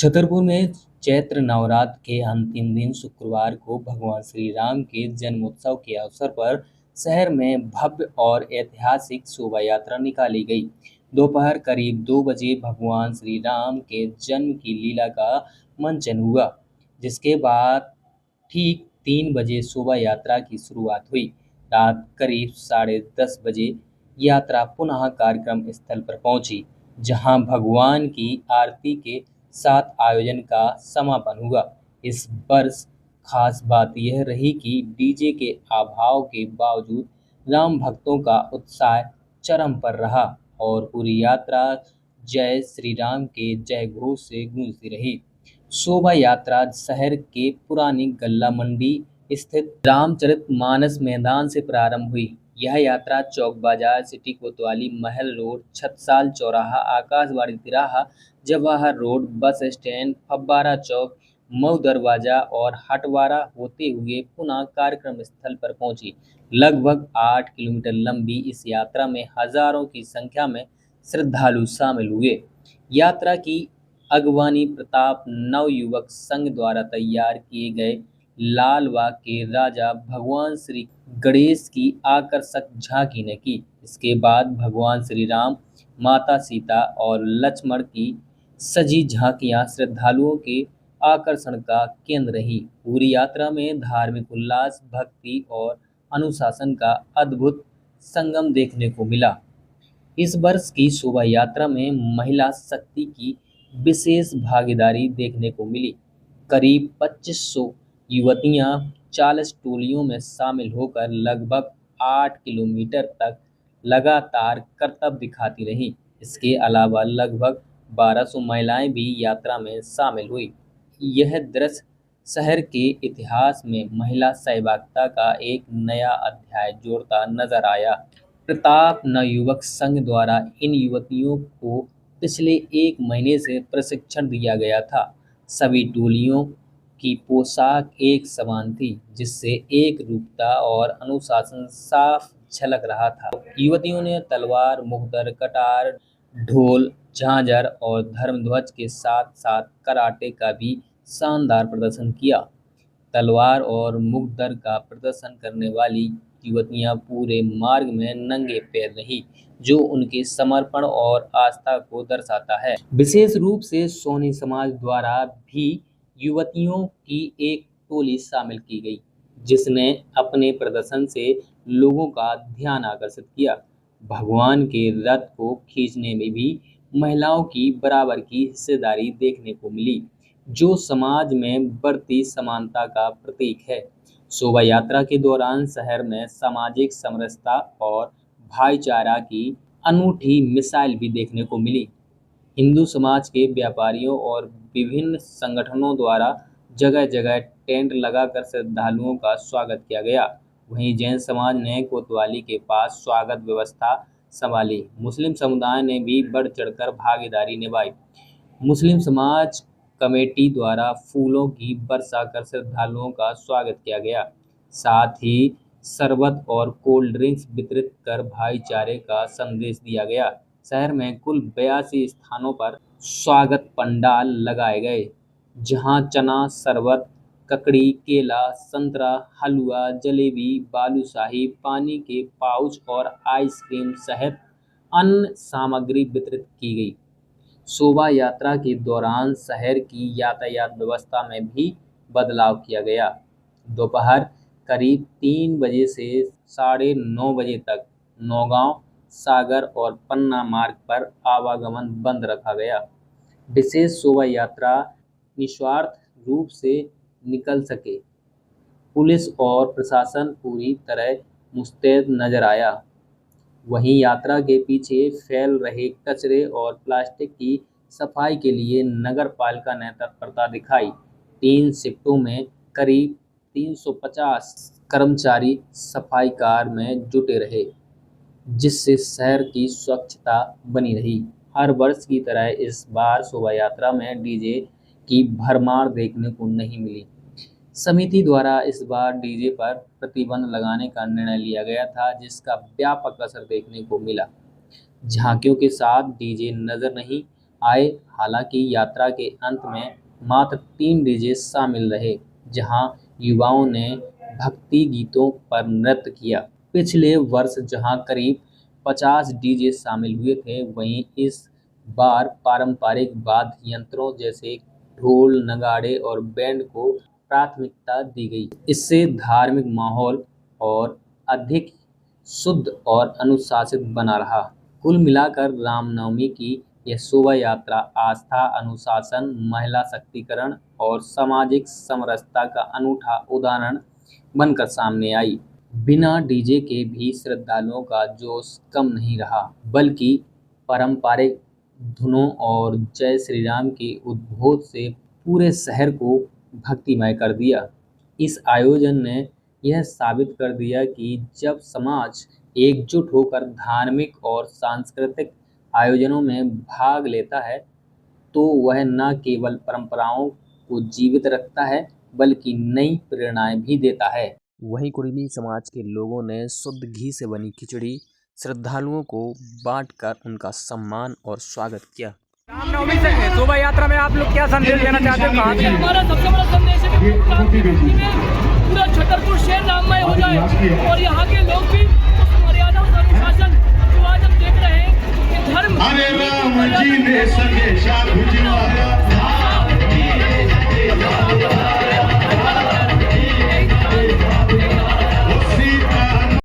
छतरपुर में चैत्र नवरात्र के अंतिम दिन शुक्रवार को भगवान श्री राम के जन्मोत्सव के अवसर पर शहर में भव्य और ऐतिहासिक शोभा यात्रा निकाली गई। दोपहर करीब 2 बजे भगवान श्री राम के जन्म की लीला का मंचन हुआ, जिसके बाद ठीक 3 बजे शोभा यात्रा की शुरुआत हुई। रात करीब 10:30 बजे यात्रा पुनः कार्यक्रम स्थल पर पहुंची, जहां भगवान की आरती के साथ आयोजन का समापन हुआ। इस वर्ष खास बात यह रही कि डीजे के अभाव के बावजूद राम भक्तों का उत्साह चरम पर रहा और पूरी यात्रा जय श्री राम के जय घोष से गूंजती रही। शोभा यात्रा शहर के पुरानी गल्ला मंडी स्थित रामचरितमानस मैदान से प्रारंभ हुई। यह यात्रा चौक बाजार, सिटी कोतवाली, महल रोड, छत्रसाल चौराहा, आकाशवाणी तिराहा, जवाहर रोड, बस स्टैंड, फव्वारा चौक, मऊ दरवाजा और हटवारा होते हुए पुनः कार्यक्रम स्थल पर पहुंची। लगभग 8 किलोमीटर लंबी इस यात्रा में हजारों की संख्या में श्रद्धालु शामिल हुए। यात्रा की अगवानी प्रताप नवयुवक संघ द्वारा तैयार किए गए लालबाग के राजा भगवान श्री गणेश की आकर्षक झांकी ने की। इसके बाद भगवान श्री राम, माता सीता और लक्ष्मण की सजी झांकियां श्रद्धालुओं के आकर्षण का केंद्र रही। पूरी यात्रा में धार्मिक उल्लास, भक्ति और अनुशासन का अद्भुत संगम देखने को मिला। इस वर्ष की शोभा यात्रा में महिला शक्ति की विशेष भागीदारी देखने को मिली। करीब 2500 युवतियां 40 टोलियों में शामिल होकर लगभग 8 किलोमीटर तक लगातार करतब दिखाती रहीं। इसके अलावा लगभग 1200 महिलाएं भी यात्रा में शामिल हुई। यह दृश्य शहर के इतिहास में महिला सहभागिता का एक नया अध्याय जोड़ता नजर आया। प्रताप नवयुवक संघ द्वारा इन युवतियों को पिछले 1 महीने से प्रशिक्षण दिया गया था। सभी टोलियों की पोशाक एक समान थी, जिससे एक रूपता और अनुशासन साफ झलक रहा था। युवतियों ने तलवार, मुखदर, कटार, ढोल, झांझर और धर्मध्वज के साथ साथ कराटे का भी शानदार प्रदर्शन किया। तलवार और मुखदर का प्रदर्शन करने वाली युवतियां पूरे मार्ग में नंगे पैर रहीं, जो उनके समर्पण और आस्था को दर्शाता है। विशेष रूप से सोनी समाज द्वारा भी युवतियों की एक टोली शामिल की गई, जिसने अपने प्रदर्शन से लोगों का ध्यान आकर्षित किया। भगवान के रथ को खींचने में भी महिलाओं की बराबर की हिस्सेदारी देखने को मिली, जो समाज में बढ़ती समानता का प्रतीक है। शोभा यात्रा के दौरान शहर में सामाजिक समरसता और भाईचारा की अनूठी मिसाल भी देखने को मिली। हिंदू समाज के व्यापारियों और विभिन्न संगठनों द्वारा जगह जगह टेंट लगाकर श्रद्धालुओं का स्वागत किया गया। वहीं जैन समाज ने कोतवाली के पास स्वागत व्यवस्था संभाली। मुस्लिम समुदाय ने भी बढ़ चढ़कर भागीदारी निभाई। मुस्लिम समाज कमेटी द्वारा फूलों की वर्षा कर श्रद्धालुओं का स्वागत किया गया। साथ ही शरबत और कोल्ड ड्रिंक्स वितरित कर भाईचारे का संदेश दिया गया। शहर में कुल 82 स्थानों पर स्वागत पंडाल लगाए गए, जहां चना शरबत, ककड़ी, केला, संतरा, हलवा, जलेबी, बालूशाही, पानी के पाउच और आइसक्रीम सहित अन्य सामग्री वितरित की गई। शोभा यात्रा के दौरान शहर की यातायात व्यवस्था में भी बदलाव किया गया। दोपहर करीब 3 बजे से 9:30 बजे तक नौगांव, सागर और पन्ना मार्ग पर आवागमन बंद रखा गया। विशेष शोभा यात्रा निस्वार्थ रूप से निकल सके, पुलिस और प्रशासन पूरी तरह मुस्तैद नजर आया। वहीं यात्रा के पीछे फैल रहे कचरे और प्लास्टिक की सफाई के लिए नगर पालिका ने तत्परता दिखाई। 3 शिफ्टों में करीब 350 कर्मचारी सफाई कार्य में जुटे रहे, जिससे शहर की स्वच्छता बनी रही। हर वर्ष की तरह इस बार शोभा यात्रा में डीजे की भरमार देखने को नहीं मिली। समिति द्वारा इस बार डीजे पर प्रतिबंध लगाने का निर्णय लिया गया था, जिसका व्यापक असर देखने को मिला। झांकियों के साथ डीजे नजर नहीं आए। हालांकि यात्रा के अंत में मात्र 3 डीजे शामिल रहे, जहां युवाओं ने भक्ति गीतों पर नृत्य किया। पिछले वर्ष जहां करीब 50 डीजे शामिल हुए थे, वहीं इस बार पारंपरिक वाद्य यंत्रों जैसे ढोल, नगाड़े और बैंड को प्राथमिकता दी गई। इससे धार्मिक माहौल और अधिक शुद्ध और अनुशासित बना रहा। कुल मिलाकर रामनवमी की यह शोभा यात्रा आस्था, अनुशासन, महिला शक्तिकरण और सामाजिक समरसता का अनूठा उदाहरण बनकर सामने आई। बिना डीजे के भी श्रद्धालुओं का जोश कम नहीं रहा, बल्कि पारंपरिक धुनों और जय श्री राम के उद्घोष से पूरे शहर को भक्तिमय कर दिया। इस आयोजन ने यह साबित कर दिया कि जब समाज एकजुट होकर धार्मिक और सांस्कृतिक आयोजनों में भाग लेता है, तो वह न केवल परंपराओं को जीवित रखता है, बल्कि नई प्रेरणाएं भी देता है। वहीं कुर्मी समाज के लोगों ने शुद्ध घी से बनी खिचड़ी श्रद्धालुओं को बांटकर उनका सम्मान और स्वागत किया। रामनवमी से शोभा यात्रा में आप लोग क्या संदेश देना चाहते हैं? कहाँ से? हमारा सबसे बड़ा संदेश है कि पूरा छतरपुर शहर राममय हो जाए और यहाँ के लोग भी उस मर्यादा और अनुशासन जो आज हम देख रहे हैं कि धर्म अरे राम जी ने संदेशा भिजवाया।